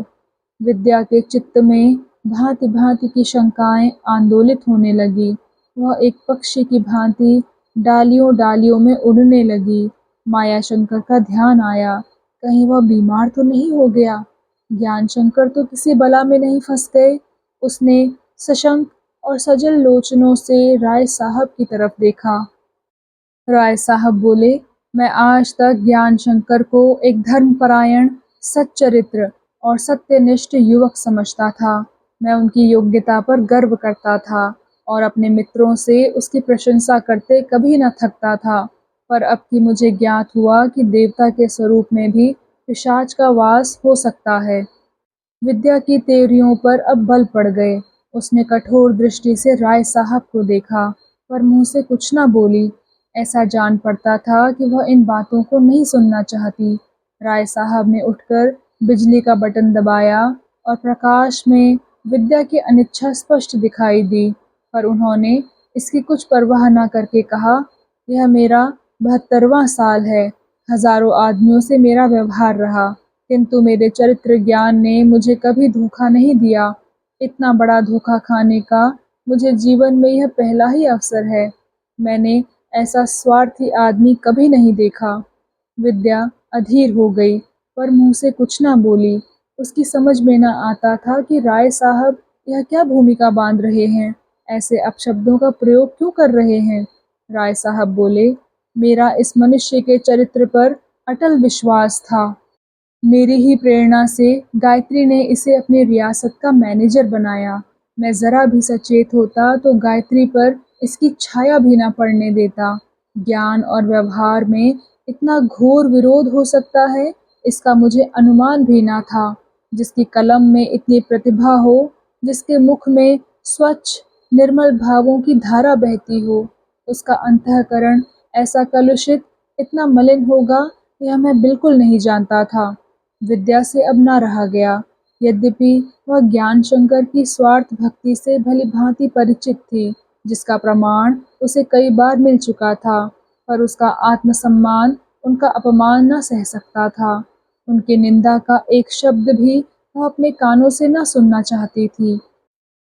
A: विद्या के चित्त में भांति भांति की शंकाएं आंदोलित होने लगी। वह एक पक्षी की भांति डालियों डालियों में उड़ने लगी। माया शंकर का ध्यान आया, कहीं वह बीमार तो नहीं हो गया, ज्ञान शंकर तो किसी बला में नहीं फंस गए। उसने सशंक और सजल लोचनों से राय साहब की तरफ देखा। राय साहब बोले, मैं आज तक ज्ञान शंकर को एक धर्मपरायण, सच्चरित्र और सत्यनिष्ठ युवक समझता था। मैं उनकी योग्यता पर गर्व करता था और अपने मित्रों से उसकी प्रशंसा करते कभी न थकता था। पर अब कि मुझे ज्ञात हुआ कि देवता के स्वरूप में भी पिशाच का वास हो सकता है। विद्या की तेवरियों पर अब बल पड़ गए। उसने कठोर दृष्टि से राय साहब को देखा, पर मुंह से कुछ न बोली। ऐसा जान पड़ता था कि वह इन बातों को नहीं सुनना चाहती। राय साहब ने उठकर बिजली का बटन दबाया और प्रकाश में विद्या की अनिच्छा स्पष्ट दिखाई दी, पर उन्होंने इसकी कुछ परवाह न करके कहा, यह मेरा 72वां साल है। हजारों आदमियों से मेरा व्यवहार रहा, किंतु मेरे चरित्र ज्ञान ने मुझे कभी धोखा नहीं दिया। इतना बड़ा धोखा खाने का मुझे जीवन में यह पहला ही अवसर है। मैंने ऐसा स्वार्थी आदमी कभी नहीं देखा। विद्या अधीर हो गई, पर मुंह से कुछ ना बोली। उसकी समझ में न आता था कि राय साहब यह क्या भूमिका बांध रहे हैं, ऐसे अपशब्दों का प्रयोग क्यों कर रहे हैं। राय साहब बोले, मेरा इस मनुष्य के चरित्र पर अटल विश्वास था। मेरी ही प्रेरणा से गायत्री ने इसे अपनी रियासत का मैनेजर बनाया। मैं ज़रा भी सचेत होता तो गायत्री पर इसकी छाया भी न पड़ने देता। ज्ञान और व्यवहार में इतना घोर विरोध हो सकता है, इसका मुझे अनुमान भी न था। जिसकी कलम में इतनी प्रतिभा हो, जिसके मुख में स्वच्छ निर्मल भावों की धारा बहती हो, उसका अंतःकरण ऐसा कलुषित, इतना मलिन होगा, यह मैं बिल्कुल नहीं जानता था। विद्या से अब न रहा गया। यद्यपि वह ज्ञान शंकर की स्वार्थ भक्ति से भली भांति परिचित थी, जिसका प्रमाण उसे कई बार मिल चुका था, पर उसका आत्मसम्मान उनका अपमान न सह सकता था। उनकी निंदा का एक शब्द भी वह अपने कानों से न सुनना चाहती थी।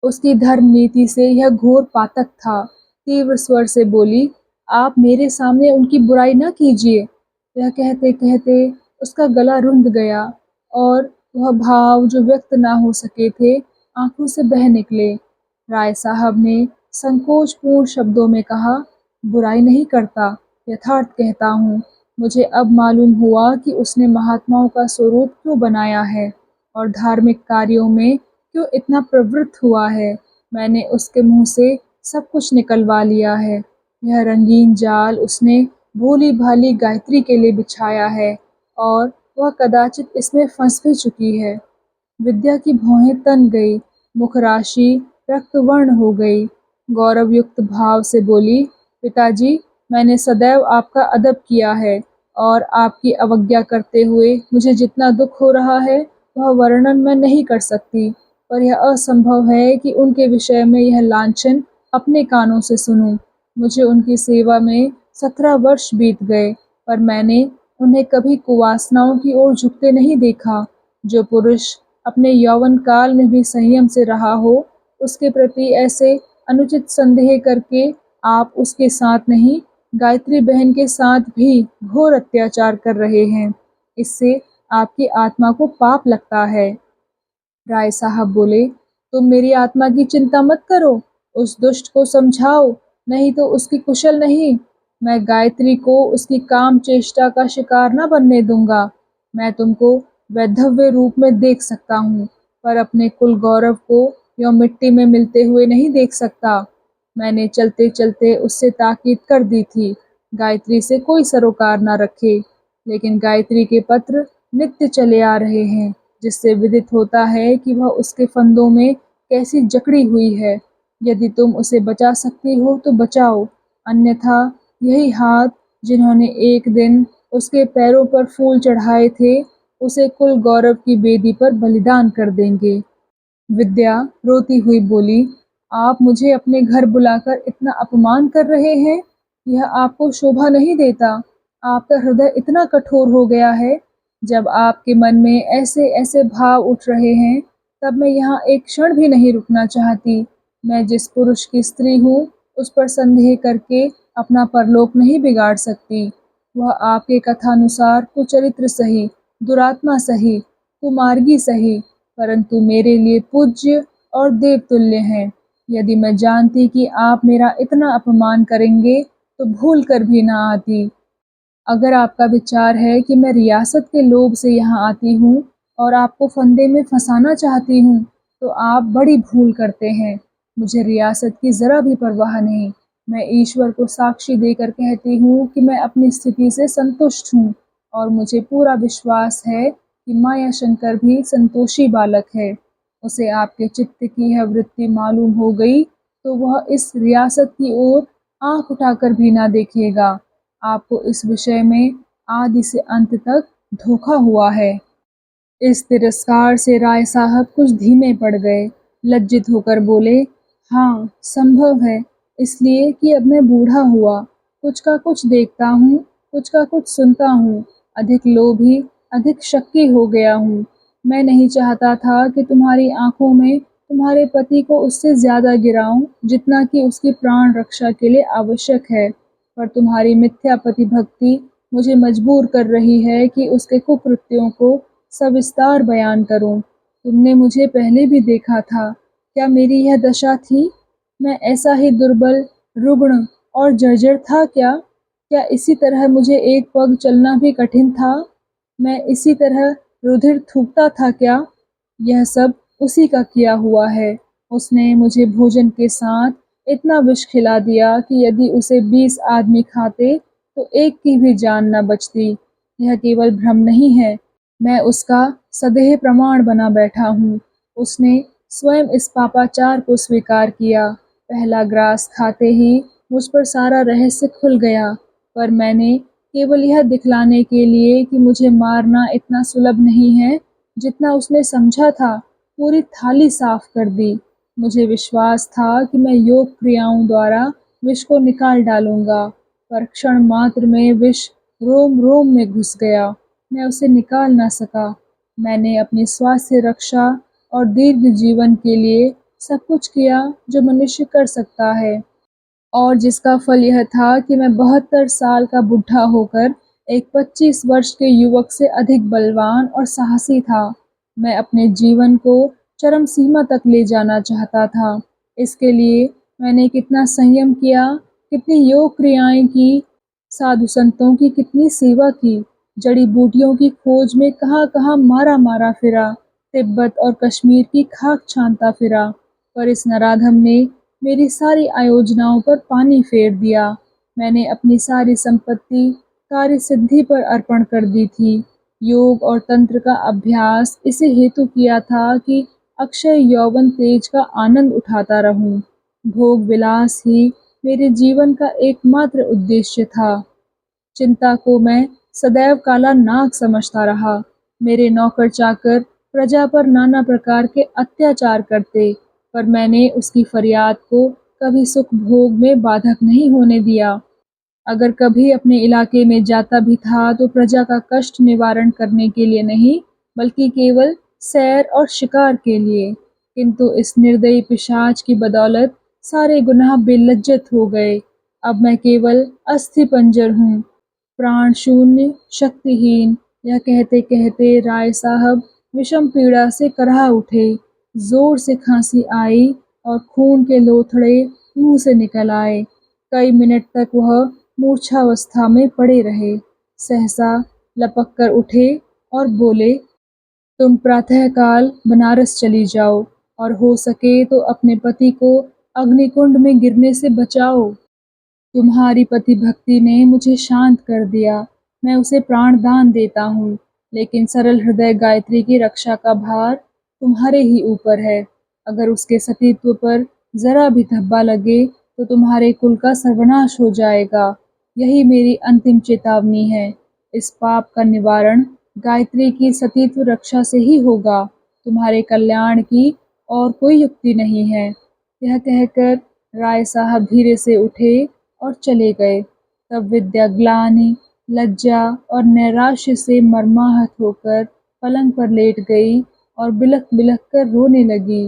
A: उसकी धर्म नीति से यह घोर पातक था। तीव्र स्वर से बोली, आप मेरे सामने उनकी बुराई न कीजिए। यह कहते कहते उसका गला रुंध गया और वह भाव जो व्यक्त ना हो सके थे, आंखों से बह निकले। राय साहब ने संकोचपूर्ण शब्दों में कहा, बुराई नहीं करता, यथार्थ कहता हूँ। मुझे अब मालूम हुआ कि उसने महात्माओं का स्वरूप क्यों बनाया है और धार्मिक कार्यों में क्यों इतना प्रवृत्त हुआ है। मैंने उसके मुंह से सब कुछ निकलवा लिया है। यह रंगीन जाल उसने भोली भाली गायत्री के लिए बिछाया है और वह कदाचित इसमें फंस भी चुकी है। विद्या की भौहें तन गई, मुख राशि रक्तवर्ण हो गई। गौरवयुक्त भाव से बोली, पिताजी, मैंने सदैव आपका अदब किया है और आपकी अवज्ञा करते हुए मुझे जितना दुख हो रहा है, वह वर्णन मैं नहीं कर सकती। पर यह असंभव है कि उनके विषय में यह लांछन अपने कानों से सुनूं। मुझे उनकी सेवा में 17 वर्ष बीत गए, पर मैंने उन्हें कभी कुवासनाओं की ओर झुकते नहीं देखा। जो पुरुष अपने यौवन काल में भी संयम से रहा हो, उसके प्रति ऐसे अनुचित संदेह करके आप उसके साथ नहीं, गायत्री बहन के साथ भी घोर अत्याचार कर रहे हैं। इससे आपकी आत्मा को पाप लगता है। राय साहब बोले, तुम मेरी आत्मा की चिंता मत करो, उस दुष्ट को समझाओ, नहीं तो उसकी कुशल नहीं। मैं गायत्री को उसकी काम चेष्टा का शिकार न बनने दूंगा। मैं तुमको वैधव्य रूप में देख सकता हूँ, पर अपने कुल गौरव को यों मिट्टी में मिलते हुए नहीं देख सकता। मैंने चलते चलते उससे ताकीद कर दी थी, गायत्री से कोई सरोकार न रखे, लेकिन गायत्री के पत्र नित्य चले आ रहे हैं, जिससे विदित होता है कि वह उसके फंदों में कैसी जकड़ी हुई है। यदि तुम उसे बचा सकती हो तो बचाओ, अन्यथा यही हाथ जिन्होंने एक दिन उसके पैरों पर फूल चढ़ाए थे, उसे कुल गौरव की बेदी पर बलिदान कर देंगे। विद्या रोती हुई बोली, आप मुझे अपने घर बुलाकर इतना अपमान कर रहे हैं, यह आपको शोभा नहीं देता। आपका हृदय इतना कठोर हो गया है। जब आपके मन में ऐसे ऐसे भाव उठ रहे हैं, तब मैं यहाँ एक क्षण भी नहीं रुकना चाहती। मैं जिस पुरुष की स्त्री हूँ, उस पर संदेह करके अपना परलोक नहीं बिगाड़ सकती। वह आपके कथानुसार कुचरित्र सही, दुरात्मा सही, कुमार्गी सही, परंतु मेरे लिए पूज्य और देवतुल्य हैं। यदि मैं जानती कि आप मेरा इतना अपमान करेंगे, तो भूल कर भी ना आती। अगर आपका विचार है कि मैं रियासत के लोभ से यहाँ आती हूँ और आपको फंदे में फंसाना चाहती हूँ, तो आप बड़ी भूल करते हैं। मुझे रियासत की ज़रा भी परवाह नहीं। मैं ईश्वर को साक्षी देकर कहती हूँ कि मैं अपनी स्थिति से संतुष्ट हूँ और मुझे पूरा विश्वास है कि माया शंकर भी संतोषी बालक है। उसे आपके चित्त की यह वृत्ति मालूम हो गई तो वह इस रियासत की ओर आंख उठाकर भी ना देखेगा। आपको इस विषय में आदि से अंत तक धोखा हुआ है। इस तिरस्कार से राय साहब कुछ धीमे पड़ गए। लज्जित होकर बोले, हाँ, संभव है, इसलिए कि अब मैं बूढ़ा हुआ, कुछ का कुछ देखता हूँ, कुछ का कुछ सुनता हूँ, अधिक लोभी, अधिक शक्की हो गया हूँ। मैं नहीं चाहता था कि तुम्हारी आंखों में तुम्हारे पति को उससे ज़्यादा गिराऊं जितना कि उसकी प्राण रक्षा के लिए आवश्यक है, पर तुम्हारी मिथ्या पति भक्ति मुझे मजबूर कर रही है कि उसके कुकृत्यों को सविस्तार बयान करूं। तुमने मुझे पहले भी देखा था, क्या मेरी यह दशा थी? मैं ऐसा ही दुर्बल, रुग्ण और जर्जर था क्या? क्या इसी तरह मुझे एक पग चलना भी कठिन था? मैं इसी तरह रुधिर थूकता था क्या? यह सब उसी का किया हुआ है। उसने मुझे भोजन के साथ इतना विष खिला दिया कि यदि उसे 20 आदमी खाते तो एक की भी जान न बचती। यह केवल भ्रम नहीं है, मैं उसका सदेह प्रमाण बना बैठा हूँ। उसने स्वयं इस पापाचार को स्वीकार किया। पहला ग्रास खाते ही मुझ पर सारा रहस्य खुल गया, पर मैंने केवल यह दिखलाने के लिए कि मुझे मारना इतना सुलभ नहीं है जितना उसने समझा था, पूरी थाली साफ कर दी। मुझे विश्वास था कि मैं योग क्रियाओं द्वारा विष को निकाल डालूंगा, पर क्षण मात्र में विष रोम रोम में घुस गया। मैं उसे निकाल ना सका। मैंने अपनी स्वास्थ्य रक्षा और दीर्घ जीवन के लिए सब कुछ किया जो मनुष्य कर सकता है, और जिसका फल यह था कि मैं 72 साल का बुढ़ा होकर एक 25 वर्ष के युवक से अधिक बलवान और साहसी था। मैं अपने जीवन को चरम सीमा तक ले जाना चाहता था। इसके लिए मैंने कितना संयम किया, कितनी योग क्रियाएं की, साधु संतों की कितनी सेवा की, जड़ी बूटियों की खोज में कहाँ-कहाँ मारा-मारा फिरा, तिब्बत और कश्मीर की खाक छानता फिरा, पर इस नराधम ने मेरी सारी आयोजनाओं पर पानी फेर दिया। मैंने अपनी सारी संपत्ति कार्य सिद्धि पर अर्पण कर दी थी। योग और तंत्र का अभ्यास इसी हेतु किया था कि अक्षय यौवन तेज का आनंद उठाता रहूं। भोग विलास ही मेरे जीवन का एकमात्र उद्देश्य था। चिंता को मैं सदैव काला नाग समझता रहा। मेरे नौकर चाकर प्रजा पर नाना प्रकार के अत्याचार करते, पर मैंने उसकी फरियाद को कभी सुख भोग में बाधक नहीं होने दिया। अगर कभी अपने इलाके में जाता भी था तो प्रजा का कष्ट निवारण करने के लिए नहीं, बल्कि केवल सैर और शिकार के लिए। किंतु इस निर्दयी पिशाच की बदौलत सारे गुनाह बेलज्जत हो गए। अब मैं केवल अस्थि पंजर हूँ, प्राण शून्य, शक्तिहीन। यह कहते कहते राय साहब विषम पीड़ा से कराह उठे। जोर से खांसी आई और खून के लोथड़े मुंह से निकल आए। कई मिनट तक वह मूर्छावस्था में पड़े रहे। सहसा लपक कर उठे और बोले, तुम प्रातःकाल बनारस चली जाओ और हो सके तो अपने पति को अग्निकुंड में गिरने से बचाओ। तुम्हारी पति भक्ति ने मुझे शांत कर दिया। मैं उसे प्राणदान देता हूँ, लेकिन सरल हृदय गायत्री की रक्षा का भार तुम्हारे ही ऊपर है। अगर उसके सतीत्व पर जरा भी धब्बा लगे तो तुम्हारे कुल का सर्वनाश हो जाएगा। यही मेरी अंतिम चेतावनी है। इस पाप का निवारण गायत्री की सतीत्व रक्षा से ही होगा। तुम्हारे कल्याण की और कोई युक्ति नहीं है। यह कहकर राय साहब धीरे से उठे और चले गए। तब विद्या ग्लानि, लज्जा और नैराश्य से मर्माहत होकर पलंग पर लेट गई और बिलख बिलख कर रोने लगी।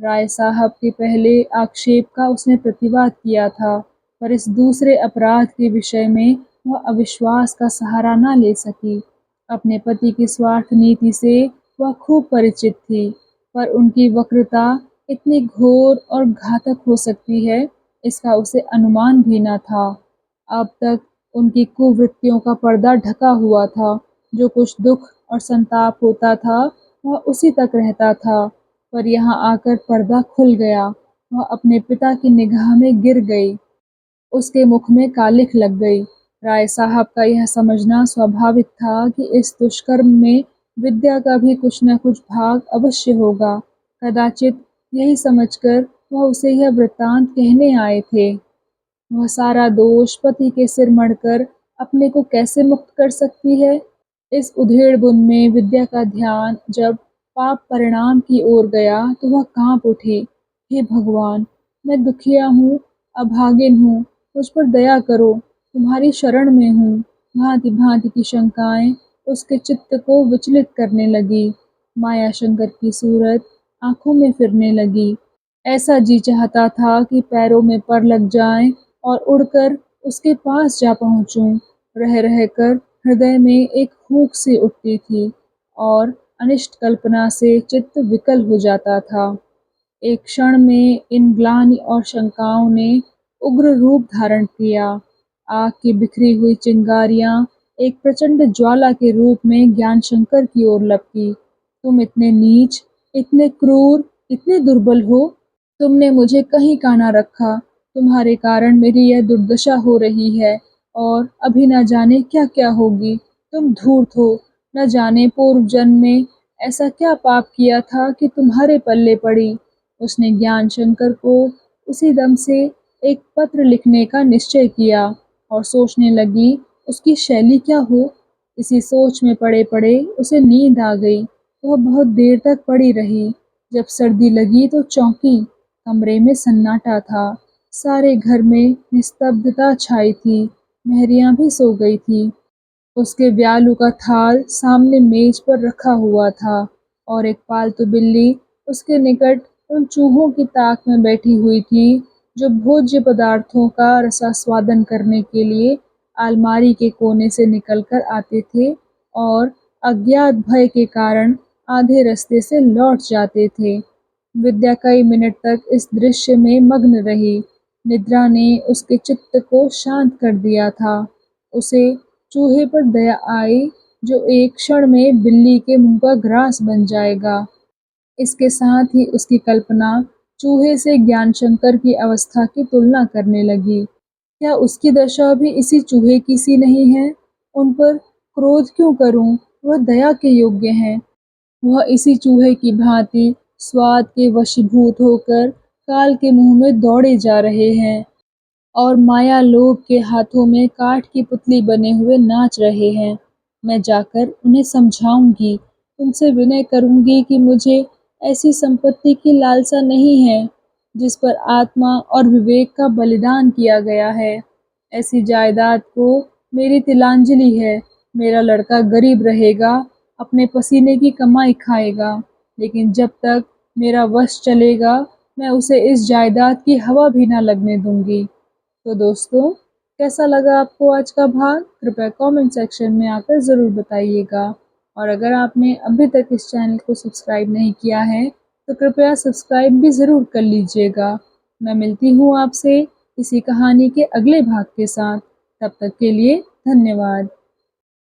A: राय साहब के पहले आक्षेप का उसने प्रतिवाद किया था, पर इस दूसरे अपराध के विषय में वह अविश्वास का सहारा न ले सकी। अपने पति की स्वार्थ नीति से वह खूब परिचित थी, पर उनकी वक्रता इतनी घोर और घातक हो सकती है, इसका उसे अनुमान भी न था। अब तक उनकी कुवृत्तियों का पर्दा ढका हुआ था। जो कुछ दुख और संताप होता था वह उसी तक रहता था, पर यहाँ आकर पर्दा खुल गया। वह अपने पिता की निगाह में गिर गई। उसके मुख में कालिख लग गई। राय साहब का यह समझना स्वाभाविक था कि इस दुष्कर्म में विद्या का भी कुछ न कुछ भाग अवश्य होगा। कदाचित यही समझकर वह उसे यह वृत्तांत कहने आए थे। वह सारा दोष पति के सिर मढ़कर अपने को कैसे मुक्त कर सकती है? इस उधेड़-बुन में विद्या का ध्यान जब पाप परिणाम की ओर गया तो वह काँप उठी। हे भगवान! मैं दुखिया हूँ, अभागिन हूँ, मुझ पर दया करो, तुम्हारी शरण में हूँ। भाँति-भाँति की शंकाएँ उसके चित्त को विचलित करने लगी। मायाशंकर की सूरत आँखों में फिरने लगी। ऐसा जी चाहता था कि पैरों में पर लग जाएँ और उड़कर उसके पास जा पहुँचूँ। रह कर हृदय में एक फूँक सी उठती थी और अनिष्ट कल्पना से चित्त विकल हो जाता था। एक क्षण में इन ग्लानि और शंकाओं ने उग्र रूप धारण किया। आग की बिखरी हुई चिंगारियाँ एक प्रचंड ज्वाला के रूप में ज्ञानशंकर की ओर लपकी। तुम इतने नीच, इतने क्रूर, इतने दुर्बल हो। तुमने मुझे कहीं का ना रखा। तुम्हारे कारण मेरी यह दुर्दशा हो रही है और अभी न जाने क्या-क्या होगी। तुम धूर्त हो, न जाने पूर्व जन्म में ऐसा क्या पाप किया था कि तुम्हारे पल्ले पड़ी। उसने ज्ञानशंकर को उसी दम से एक पत्र लिखने का निश्चय किया और सोचने लगी उसकी शैली क्या हो। इसी सोच में पड़े-पड़े उसे नींद आ गई। वह बहुत देर तक पड़ी रही। जब सर्दी लगी तो चौंकी। कमरे में सन्नाटा था। सारे घर में निस्तब्धता छाई थी। मेहरियाँ भी सो गई थीं। उसके व्यालू का थाल सामने मेज पर रखा हुआ था और एक पालतू बिल्ली उसके निकट उन चूहों की ताक में बैठी हुई थी जो भोज्य पदार्थों का रसास्वादन करने के लिए अलमारी के कोने से निकलकर आते थे और अज्ञात भय के कारण आधे रास्ते से लौट जाते थे। विद्या कई मिनट तक इस दृश्य में मग्न रही। निद्रा ने उसके चित्त को शांत कर दिया था। उसे चूहे पर दया आई जो एक क्षण में बिल्ली के मुंह का ग्रास बन जाएगा। इसके साथ ही उसकी कल्पना चूहे से ज्ञानशंकर की अवस्था की तुलना करने लगी। क्या उसकी दशा भी इसी चूहे की सी नहीं है? उन पर क्रोध क्यों करूं? वह दया के योग्य हैं। वह इसी चूहे की भांति स्वाद के वशीभूत होकर काल के मुंह में दौड़े जा रहे हैं और माया लोभ के हाथों में काठ की पुतली बने हुए नाच रहे हैं। मैं जाकर उन्हें समझाऊंगी, उनसे विनय करूंगी कि मुझे ऐसी संपत्ति की लालसा नहीं है जिस पर आत्मा और विवेक का बलिदान किया गया है। ऐसी जायदाद को मेरी तिलांजलि है। मेरा लड़का गरीब रहेगा, अपने पसीने की कमाई खाएगा, लेकिन जब तक मेरा वश चलेगा मैं उसे इस जायदाद की हवा भी ना लगने दूंगी। तो दोस्तों, कैसा लगा आपको आज का भाग? कृपया कमेंट सेक्शन में आकर ज़रूर बताइएगा। और अगर आपने अभी तक इस चैनल को सब्सक्राइब नहीं किया है तो कृपया सब्सक्राइब भी ज़रूर कर लीजिएगा। मैं मिलती हूँ आपसे इसी कहानी के अगले भाग के साथ। तब तक के लिए धन्यवाद।